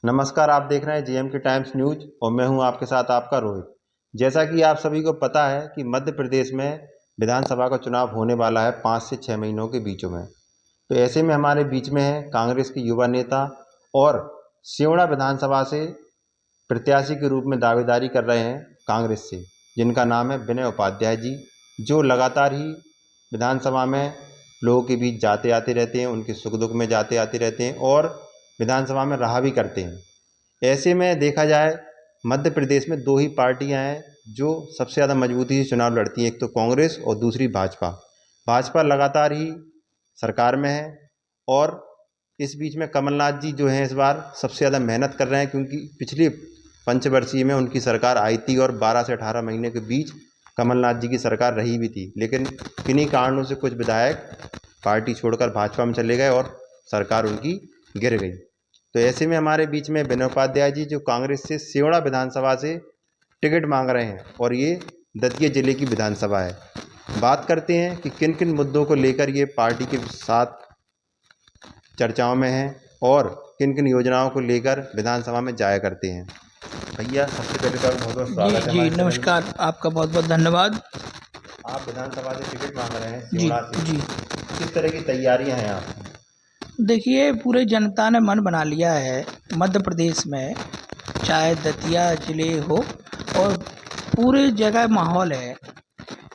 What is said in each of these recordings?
नमस्कार, आप देख रहे हैं जीएमके टाइम्स न्यूज और मैं हूं आपके साथ आपका रोहित। जैसा कि आप सभी को पता है कि मध्य प्रदेश में विधानसभा का चुनाव होने वाला है 5 से 6 महीनों के बीचों में। तो ऐसे में हमारे बीच में है कांग्रेस के युवा नेता और सिवड़ा विधानसभा से प्रत्याशी के रूप में दावेदारी कर रहे हैं कांग्रेस से, जिनका नाम है विनय उपाध्याय जी, जो लगातार ही विधानसभा में लोगों के बीच जाते आते रहते हैं, उनके सुख दुख में जाते आते रहते हैं और विधानसभा में रहा भी करते हैं। ऐसे में देखा जाए मध्य प्रदेश में दो ही पार्टियां हैं जो सबसे ज़्यादा मजबूती से चुनाव लड़ती हैं, एक तो कांग्रेस और दूसरी भाजपा। भाजपा लगातार ही सरकार में है और इस बीच में कमलनाथ जी जो हैं इस बार सबसे ज़्यादा मेहनत कर रहे हैं, क्योंकि पिछली पंचवर्षीय में उनकी सरकार आई थी और 12 से 18 महीने के बीच कमलनाथ जी की सरकार रही भी थी, लेकिन किन्हीं कारणों से कुछ विधायक पार्टी छोड़कर भाजपा में चले गए और सरकार उनकी गिर गई। तो ऐसे में हमारे बीच में विनय उपाध्याय जी जो कांग्रेस से सिवड़ा विधानसभा से टिकट मांग रहे हैं और ये दतिया जिले की विधानसभा है। बात करते हैं कि किन किन मुद्दों को लेकर ये पार्टी के साथ चर्चाओं में हैं और किन किन योजनाओं को लेकर विधानसभा में जाया करते हैं। भैया, सबसे पहले तो बहुत बहुत जी स्वागत है जी हमारे चैनल में। नमस्कार, आपका बहुत बहुत धन्यवाद। आप विधानसभा से टिकट मांग रहे हैं जी सिवड़ा से, जी किस तरह की तैयारियां हैं आपकी? देखिए, पूरे जनता ने मन बना लिया है मध्य प्रदेश में, चाहे दतिया जिले हो और पूरे जगह माहौल है।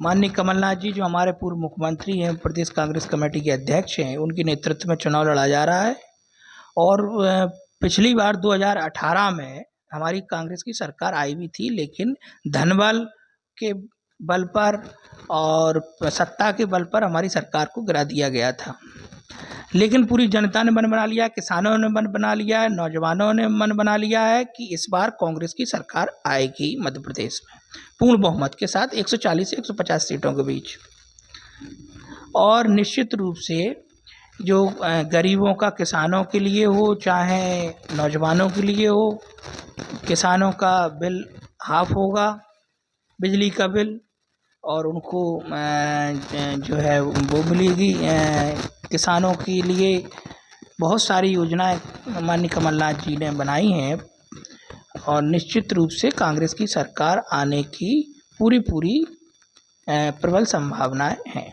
माननीय कमलनाथ जी जो हमारे पूर्व मुख्यमंत्री हैं, प्रदेश कांग्रेस कमेटी के अध्यक्ष हैं, उनके नेतृत्व में चुनाव लड़ा जा रहा है। और पिछली बार 2018 में हमारी कांग्रेस की सरकार आई भी थी, लेकिन धनबल के बल पर और सत्ता के बल पर हमारी सरकार को गिरा दिया गया था। लेकिन पूरी जनता ने मन बना लिया, किसानों ने मन बना लिया है, नौजवानों ने मन बना लिया है कि इस बार कांग्रेस की सरकार आएगी मध्य प्रदेश में पूर्ण बहुमत के साथ 140 से 150 सीटों के बीच। और निश्चित रूप से जो गरीबों का, किसानों के लिए हो चाहे नौजवानों के लिए हो, किसानों का बिल हाफ होगा, बिजली का बिल, और उनको जो है वो मिलेगी। किसानों के लिए बहुत सारी योजनाएं माननीय कमलनाथ जी ने बनाई हैं और निश्चित रूप से कांग्रेस की सरकार आने की पूरी प्रबल संभावनाएं हैं।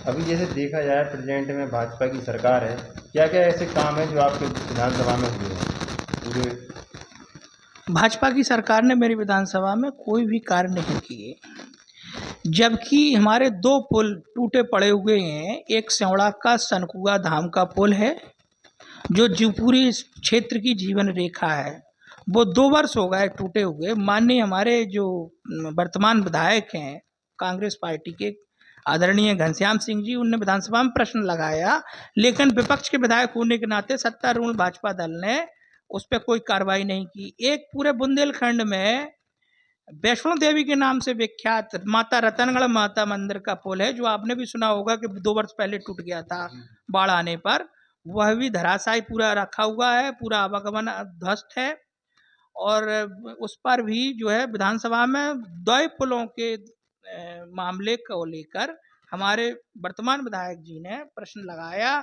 अभी जैसे देखा जाए प्रेजेंट में भाजपा की सरकार है, क्या क्या ऐसे काम है जो आपके विधानसभा में हुए हैं पूरे? भाजपा की सरकार ने मेरी विधानसभा में कोई भी कार्य नहीं किए, जबकि हमारे दो पुल टूटे पड़े हुए हैं। एक सेवड़ा का सनकुआ धाम का पुल है जो पूरी क्षेत्र की जीवन रेखा है, वो 2 वर्ष हो गए टूटे हुए। माननीय हमारे जो वर्तमान विधायक हैं कांग्रेस पार्टी के आदरणीय घनश्याम सिंह जी, उनने विधानसभा में प्रश्न लगाया, लेकिन विपक्ष के विधायक होने के नाते सत्तारूढ़ भाजपा दल ने उस पर कोई कार्रवाई नहीं की। एक पूरे बुंदेलखंड में वैष्णो देवी के नाम से विख्यात माता रतनगढ़ माता मंदिर का पुल है, जो आपने भी सुना होगा कि 2 वर्ष पहले टूट गया था बाढ़ आने पर, वह भी धराशायी पूरा रखा हुआ है, पूरा आवागमन ध्वस्त है। और उस पर भी जो है विधानसभा में 2 पुलों के मामले को लेकर हमारे वर्तमान विधायक जी ने प्रश्न लगाया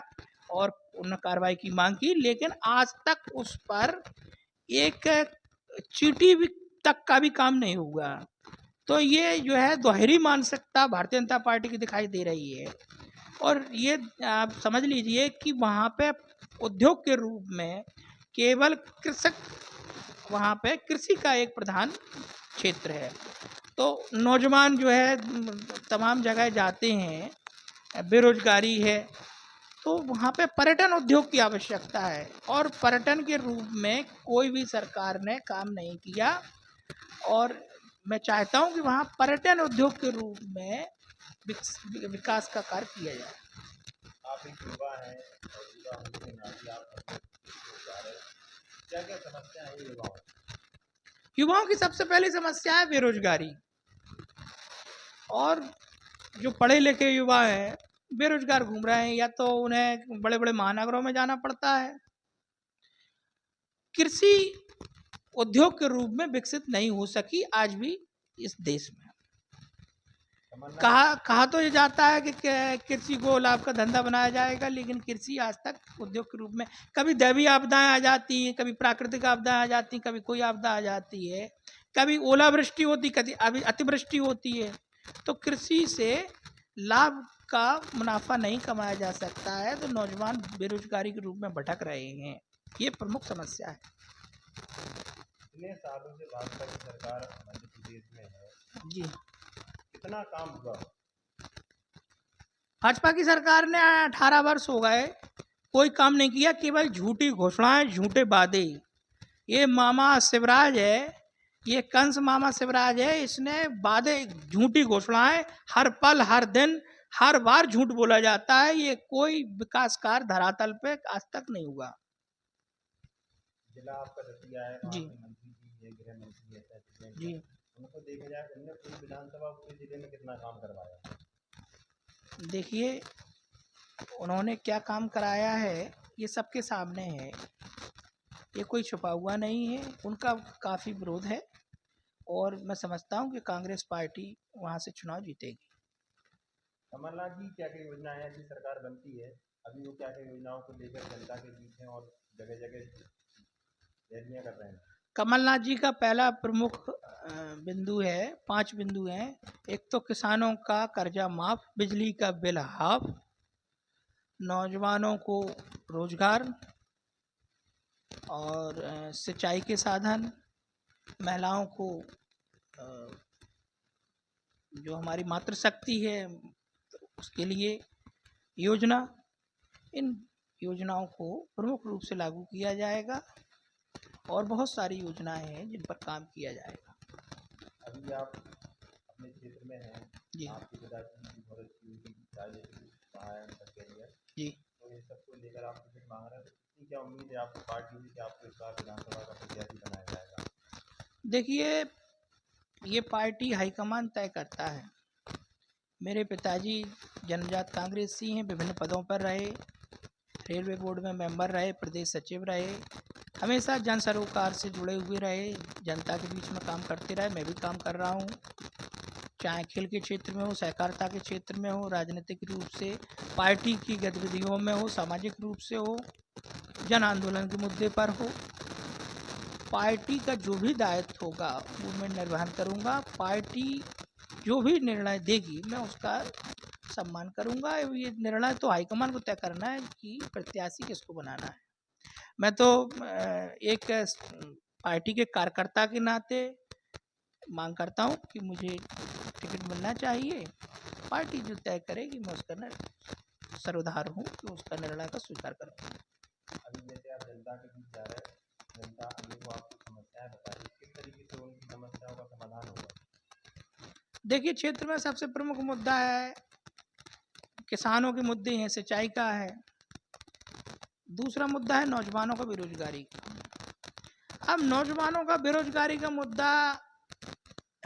और उन्होंने कार्रवाई की मांग की, लेकिन आज तक उस पर एक चींटी भी तक का भी काम नहीं हुआ। तो ये जो है दोहरी मानसिकता भारतीय जनता पार्टी की दिखाई दे रही है। और ये आप समझ लीजिए कि वहाँ पे उद्योग के रूप में केवल कृषक, वहाँ पे कृषि का एक प्रधान क्षेत्र है। तो नौजवान जो है तमाम जगह जाते हैं, बेरोजगारी है, तो वहाँ पे पर्यटन उद्योग की आवश्यकता है और पर्यटन के रूप में कोई भी सरकार ने काम नहीं किया। और मैं चाहता हूँ कि वहाँ पर्यटन उद्योग के रूप में विकास का कार्य किया जाए। आप एक युवा हैं और युवा होने के नाते आप जा रहे हैं, क्या क्या समस्या है युवाओं की? युवाओं की सबसे पहली समस्या है बेरोजगारी, और जो पढ़े लिखे युवा हैं बेरोजगार घूम रहे हैं, या तो उन्हें बड़े बड़े महानगरों में जाना पड़ता है। कृषि उद्योग के रूप में विकसित नहीं हो सकी आज भी इस देश में। कहा तो ये जाता है कि कृषि को लाभ का धंधा बनाया जाएगा, लेकिन कृषि आज तक उद्योग के रूप में, कभी दैवीय आपदाएं आ जाती हैं, कभी प्राकृतिक आपदाएं आ जाती हैं, कभी कोई आपदा आ जाती है, कभी ओलावृष्टि होती, कभी अतिवृष्टि होती है, तो कृषि से लाभ का मुनाफा नहीं कमाया जा सकता है, तो नौजवान बेरोजगारी के रूप में भटक रहे हैं। ये प्रमुख समस्या है। इतने सालों से भाजपा की सरकार मध्य प्रदेश में है जी, कितना काम हुआ? भाजपा की सरकार ने 18 वर्ष हो गए, कोई काम नहीं किया, केवल झूठी घोषणाएं, झूठे वादे। ये मामा शिवराज है, ये कंस मामा शिवराज है, इसने वादे, झूठी घोषणाएं, हर पल हर दिन हर बार झूठ बोला जाता है। ये कोई विकास कार्य धरातल पे आज तक नहीं हुआ। जिला आपका दतिया है, वहाँ जी के मंत्री जी है, गृह मंत्री है, सचिव जी, हैं, उनको देखा जाए उन्होंने पूरी विधानसभा पूरे जिले में कितना काम करवाया? देखिए उन्होंने क्या काम कराया है ये सबके सामने है, ये कोई छुपा हुआ नहीं है। उनका काफ़ी विरोध है और मैं समझता हूँ कि कांग्रेस पार्टी वहाँ से चुनाव जीतेगी। कमलनाथ जी क्या क्या योजनाएं हैं, की सरकार बनती है अभी वो क्या क्या योजनाओं को लेकर जनता के बीच हैं और जगह जगह रैलियां कर रहे हैं? कमलनाथ जी का पहला प्रमुख बिंदु है, 5 बिंदु हैं। एक तो किसानों का कर्जा माफ, बिजली का बिल हाफ, नौजवानों को रोजगार और सिंचाई के साधन, महिलाओं को जो हमारी मातृशक्ति है उसके लिए योजना। इन योजनाओं को प्रमुख रूप से लागू किया जाएगा और बहुत सारी योजनाएं हैं जिन पर काम किया जाएगा। अभी आप अपने क्षेत्र में हैं जी आपके पिताजी की बहुत अच्छी उनकी जी, तो ये सबको लेकर आप टिकट मांग रहे हैं तो कितनी क्या उम्मीद है आपको पार्टी से कि आपको इस बार विधानसभा का प्रत्याशी बनाया जाएगा? देखिए ये पार्टी हाईकमान तय करता है। मेरे पिताजी जन्मजात कांग्रेसी हैं, विभिन्न पदों पर रहे, रेलवे बोर्ड में मेंबर रहे, प्रदेश सचिव रहे, हमेशा जन सरोकार से जुड़े हुए रहे, जनता के बीच में काम करते रहे। मैं भी काम कर रहा हूँ, चाहे खेल के क्षेत्र में हो, सहकारिता के क्षेत्र में हो, राजनीतिक रूप से पार्टी की गतिविधियों में हो, सामाजिक रूप से हो, जन आंदोलन के मुद्दे पर हो। पार्टी का जो भी दायित्व होगा वो मैं निर्वहन करूँगा। पार्टी जो भी निर्णय देगी मैं उसका सम्मान करूँगा। ये निर्णय तो हाईकमान को तय करना है कि प्रत्याशी किसको बनाना है। मैं तो एक पार्टी के कार्यकर्ता के नाते मांग करता हूँ कि मुझे टिकट मिलना चाहिए। पार्टी जो तय करेगी मैं उसका सर्वधार हूँ कि उसका निर्णय का स्वीकार करूँगा। अभी जैसे आप जनता के बीच जा रहे हैं, जनता अभी वो आपको समस्याएं बता रही है, किस तरीके से उनकी समस्याओं का समाधान होगा? देखिए क्षेत्र में सबसे प्रमुख मुद्दा है, किसानों के मुद्दे हैं, सिंचाई का है। दूसरा मुद्दा है नौजवानों का बेरोजगारी का। अब नौजवानों का बेरोजगारी का मुद्दा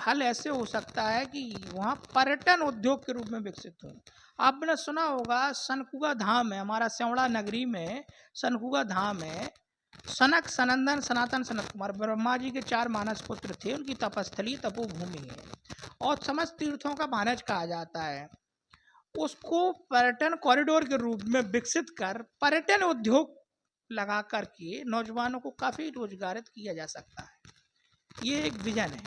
हल ऐसे हो सकता है कि वहाँ पर्यटन उद्योग के रूप में विकसित हो। आपने सुना होगा सनकुगा धाम है, हमारा स्यौड़ा नगरी में सनकुगा धाम है। सनक, सनंदन, सनातन, सनत कुमार, ब्रह्मा जी के 4 मानस पुत्र थे, उनकी तपस्थली तपोभूमि है और समस्त तीर्थों का मानस कहा जाता है। उसको पर्यटन कॉरिडोर के रूप में विकसित कर पर्यटन उद्योग लगा करके नौजवानों को काफ़ी रोजगारित किया जा सकता है। ये एक विजन है,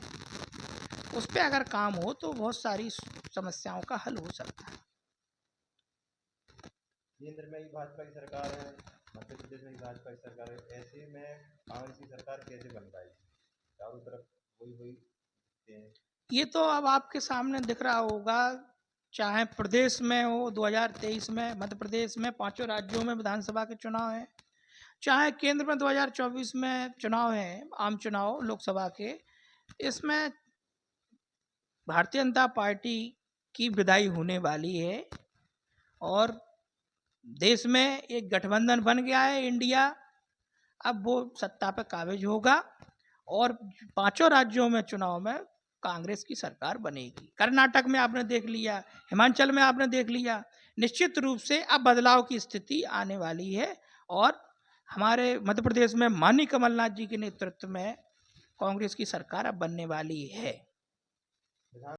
उस पर अगर काम हो तो बहुत सारी समस्याओं का हल हो सकता है। केंद्र में ही भाजपा की सरकार है, मध्य प्रदेश में ही भाजपा की सरकार है, ऐसे में कांग्रेस की सरकार कैसे बन पाएगी? चारों तरफ वही ये तो अब आपके सामने दिख रहा होगा, चाहे प्रदेश में हो 2023 में मध्य प्रदेश में 5 राज्यों में विधानसभा के चुनाव हैं, चाहे केंद्र में 2024 में चुनाव है, आम चुनाव लोकसभा के, इसमें भारतीय जनता पार्टी की विदाई होने वाली है और देश में एक गठबंधन बन गया है इंडिया। अब वो सत्ता पे काबिज होगा और 5 राज्यों में चुनाव में कांग्रेस की सरकार बनेगी। कर्नाटक में आपने देख लिया, हिमाचल में आपने देख लिया। निश्चित रूप से अब बदलाव की स्थिति आने वाली है और हमारे मध्य प्रदेश में माननीय कमलनाथ जी के नेतृत्व में कांग्रेस की सरकार अब बनने वाली है।